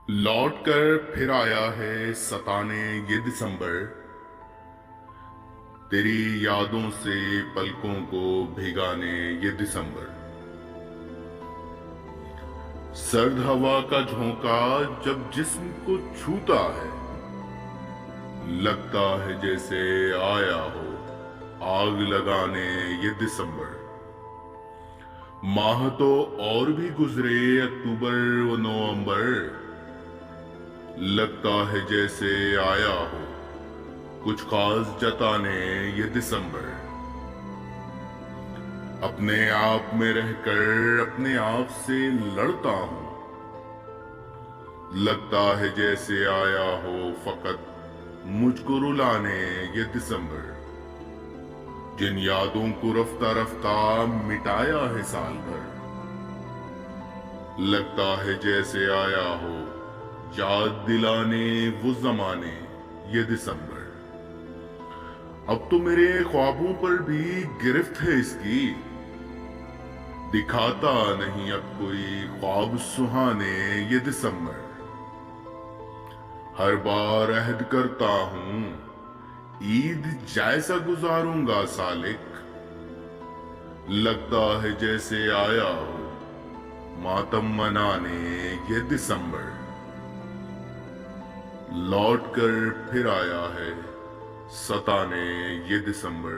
لوٹ کر پھر آیا ہے ستانے یہ دسمبر، تیری یادوں سے پلکوں کو بھگانے یہ دسمبر۔ سرد ہوا کا جھونکا جب جسم کو چھوتا ہے، لگتا ہے جیسے آیا ہو آگ لگانے یہ دسمبر۔ ماہ تو اور بھی گزرے اکتوبر و نومبر، لگتا ہے جیسے آیا ہو کچھ خاص جتانے یہ دسمبر۔ اپنے آپ میں رہ کر اپنے آپ سے لڑتا ہوں، لگتا ہے جیسے آیا ہو فقط مجھ کو رلانے یہ دسمبر۔ جن یادوں کو رفتہ رفتہ مٹایا ہے سال بھر، لگتا ہے جیسے آیا ہو یاد دلانے وہ زمانے یہ دسمبر۔ اب تو میرے خوابوں پر بھی گرفت ہے اس کی، دکھاتا نہیں اب کوئی خواب سہانے یہ دسمبر۔ ہر بار عہد کرتا ہوں عید جیسا گزاروں گا سالک، لگتا ہے جیسے آیا ہو ماتم منانے یہ دسمبر۔ لوٹ کر پھر آیا ہے ستانے یہ دسمبر۔